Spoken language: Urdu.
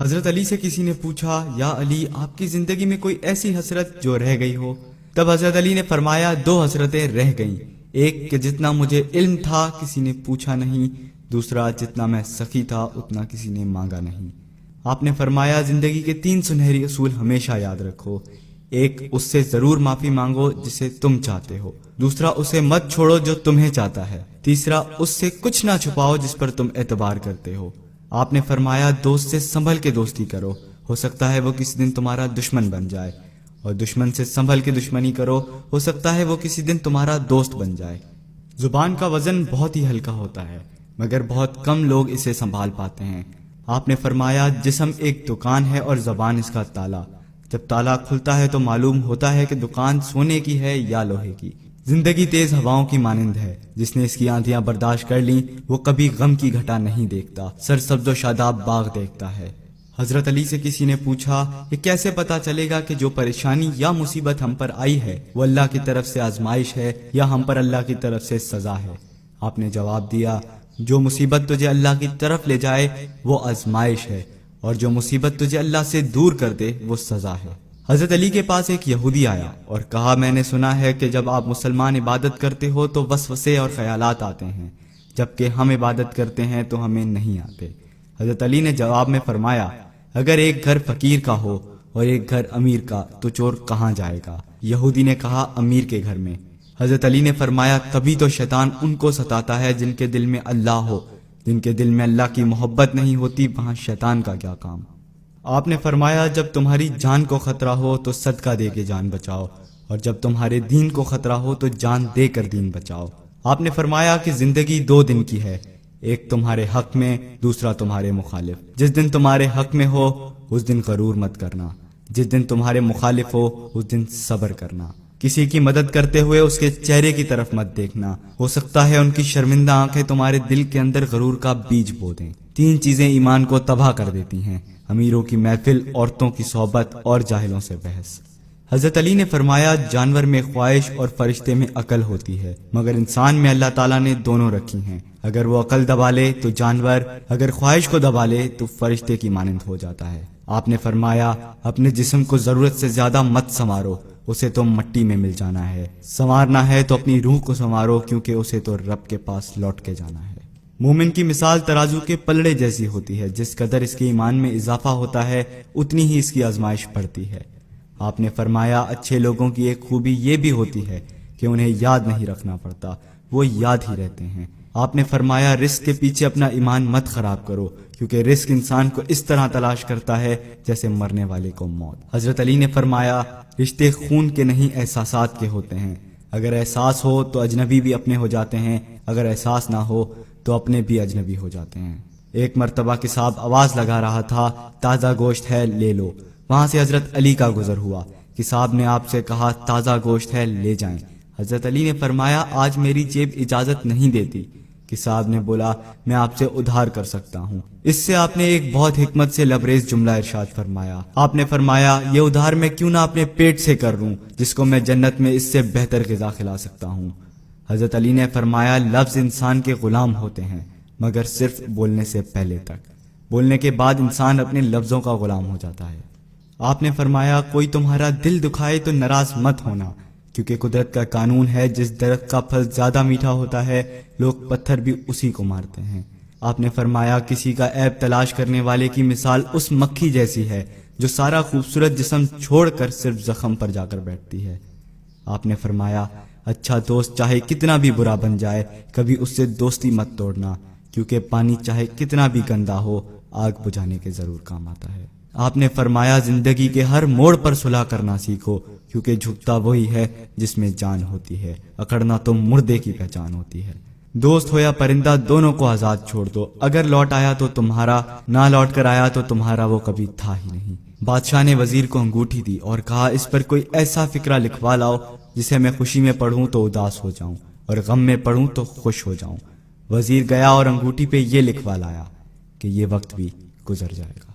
حضرت علی سے کسی نے پوچھا، یا علی آپ کی زندگی میں کوئی ایسی حسرت جو رہ گئی ہو؟ تب حضرت علی نے فرمایا، دو حسرتیں رہ گئیں، ایک کہ جتنا مجھے علم تھا کسی نے پوچھا نہیں، دوسرا جتنا میں سخی تھا اتنا کسی نے مانگا نہیں۔ آپ نے فرمایا، زندگی کے 3 سنہری اصول ہمیشہ یاد رکھو۔ ایک، اس سے ضرور معافی مانگو جسے تم چاہتے ہو، دوسرا اسے مت چھوڑو جو تمہیں چاہتا ہے، تیسرا اس سے کچھ نہ چھپاؤ جس پر تم اعتبار کرتے ہو۔ آپ نے فرمایا، دوست سے سنبھل کے دوستی کرو، ہو سکتا ہے وہ کسی دن تمہارا دشمن بن جائے، اور دشمن سے سنبھل کے دشمنی کرو، ہو سکتا ہے وہ کسی دن تمہارا دوست بن جائے۔ زبان کا وزن بہت ہی ہلکا ہوتا ہے، مگر بہت کم لوگ اسے سنبھال پاتے ہیں۔ آپ نے فرمایا، جسم ایک دکان ہے اور زبان اس کا تالا، جب تالا کھلتا ہے تو معلوم ہوتا ہے کہ دکان سونے کی ہے یا لوہے کی۔ زندگی تیز ہواؤں کی مانند ہے، جس نے اس کی آندھیاں برداشت کر لیں وہ کبھی غم کی گھٹا نہیں دیکھتا، سرسبز و شاداب باغ دیکھتا ہے۔ حضرت علی سے کسی نے پوچھا، یہ کیسے پتا چلے گا کہ جو پریشانی یا مصیبت ہم پر آئی ہے وہ اللہ کی طرف سے آزمائش ہے یا ہم پر اللہ کی طرف سے سزا ہے؟ آپ نے جواب دیا، جو مصیبت تجھے اللہ کی طرف لے جائے وہ آزمائش ہے، اور جو مصیبت تجھے اللہ سے دور کر دے وہ سزا ہے۔ حضرت علی کے پاس ایک یہودی آیا اور کہا، میں نے سنا ہے کہ جب آپ مسلمان عبادت کرتے ہو تو وسوسے اور خیالات آتے ہیں، جبکہ ہم عبادت کرتے ہیں تو ہمیں نہیں آتے۔ حضرت علی نے جواب میں فرمایا، اگر ایک گھر فقیر کا ہو اور ایک گھر امیر کا تو چور کہاں جائے گا؟ یہودی نے کہا، امیر کے گھر میں۔ حضرت علی نے فرمایا، تبھی تو شیطان ان کو ستاتا ہے جن کے دل میں اللہ ہو، جن کے دل میں اللہ کی محبت نہیں ہوتی وہاں شیطان کا کیا کام؟ آپ نے فرمایا، جب تمہاری جان کو خطرہ ہو تو صدقہ دے کے جان بچاؤ، اور جب تمہارے دین کو خطرہ ہو تو جان دے کر دین بچاؤ۔ آپ نے فرمایا کہ زندگی 2 دن کی ہے، ایک تمہارے حق میں، دوسرا تمہارے مخالف۔ جس دن تمہارے حق میں ہو اس دن غرور مت کرنا، جس دن تمہارے مخالف ہو اس دن صبر کرنا۔ کسی کی مدد کرتے ہوئے اس کے چہرے کی طرف مت دیکھنا، ہو سکتا ہے ان کی شرمندہ آنکھیں تمہارے دل کے اندر غرور کا بیج بو دیں۔ 3 چیزیں ایمان کو تباہ کر دیتی ہیں، امیروں کی محفل، عورتوں کی صحبت اور جاہلوں سے بحث۔ حضرت علی نے فرمایا، جانور میں خواہش اور فرشتے میں عقل ہوتی ہے، مگر انسان میں اللہ تعالیٰ نے دونوں رکھی ہیں، اگر وہ عقل دبا لے تو جانور، اگر خواہش کو دبا لے تو فرشتے کی مانند ہو جاتا ہے۔ آپ نے فرمایا، اپنے جسم کو ضرورت سے زیادہ مت سنوارو، اسے تو مٹی میں مل جانا ہے، سنوارنا ہے تو اپنی روح کو سنوارو، کیونکہ اسے تو رب کے پاس لوٹ کے جانا ہے۔ مومن کی مثال ترازو کے پلڑے جیسی ہوتی ہے، جس قدر اس کے ایمان میں اضافہ ہوتا ہے اتنی ہی اس کی آزمائش بڑھتی ہے۔ آپ نے فرمایا، اچھے لوگوں کی ایک خوبی یہ بھی ہوتی ہے کہ انہیں یاد نہیں رکھنا پڑتا، وہ یاد ہی رہتے ہیں۔ آپ نے فرمایا، رزق کے پیچھے اپنا ایمان مت خراب کرو، کیونکہ رزق انسان کو اس طرح تلاش کرتا ہے جیسے مرنے والے کو موت۔ حضرت علی نے فرمایا، رشتے خون کے نہیں احساسات کے ہوتے ہیں، اگر احساس ہو تو اجنبی بھی اپنے ہو جاتے ہیں، اگر احساس نہ ہو تو اپنے بھی اجنبی ہو جاتے ہیں۔ ایک مرتبہ کساب آواز لگا رہا تھا، تازہ گوشت ہے لے لو۔ وہاں سے حضرت علی کا گزر ہوا، کساب نے آپ سے کہا، تازہ گوشت ہے لے جائیں۔ حضرت علی نے فرمایا، آج میری جیب اجازت نہیں دیتی۔ کساب نے بولا، میں آپ سے ادھار کر سکتا ہوں۔ اس سے آپ نے ایک بہت حکمت سے لبریز جملہ ارشاد فرمایا۔ آپ نے فرمایا، یہ ادھار میں کیوں نہ اپنے پیٹ سے کر لوں، جس کو میں جنت میں اس سے بہتر غذا کھلا سکتا ہوں۔ حضرت علی نے فرمایا، لفظ انسان کے غلام ہوتے ہیں مگر صرف بولنے سے پہلے تک، بولنے کے بعد انسان اپنے لفظوں کا غلام ہو جاتا ہے۔ آپ نے فرمایا، کوئی تمہارا دل دکھائے تو ناراض مت ہونا، کیونکہ قدرت کا قانون ہے، جس درخت کا پھل زیادہ میٹھا ہوتا ہے لوگ پتھر بھی اسی کو مارتے ہیں۔ آپ نے فرمایا، کسی کا عیب تلاش کرنے والے کی مثال اس مکھی جیسی ہے جو سارا خوبصورت جسم چھوڑ کر صرف زخم پر جا کر بیٹھتی ہے۔ آپ نے فرمایا، اچھا دوست چاہے کتنا بھی برا بن جائے کبھی اس سے دوستی مت توڑنا، کیونکہ پانی چاہے کتنا بھی گندا ہو آگ بجھانے کے ضرور کام آتا ہے۔ آپ نے فرمایا، زندگی کے ہر موڑ پر صلح کرنا سیکھو، کیونکہ جھکتا وہی ہے جس میں جان ہوتی ہے، اکڑنا تو مردے کی پہچان ہوتی ہے۔ دوست ہو یا پرندہ دونوں کو آزاد چھوڑ دو، اگر لوٹ آیا تو تمہارا، نہ لوٹ کر آیا تو تمہارا وہ کبھی تھا ہی نہیں۔ بادشاہ نے وزیر کو انگوٹھی دی اور کہا، اس پر کوئی ایسا فقرہ لکھوا لاؤ جسے میں خوشی میں پڑھوں تو اداس ہو جاؤں اور غم میں پڑھوں تو خوش ہو جاؤں۔ وزیر گیا اور انگوٹھی پہ یہ لکھوا لایا کہ یہ وقت بھی گزر جائے گا۔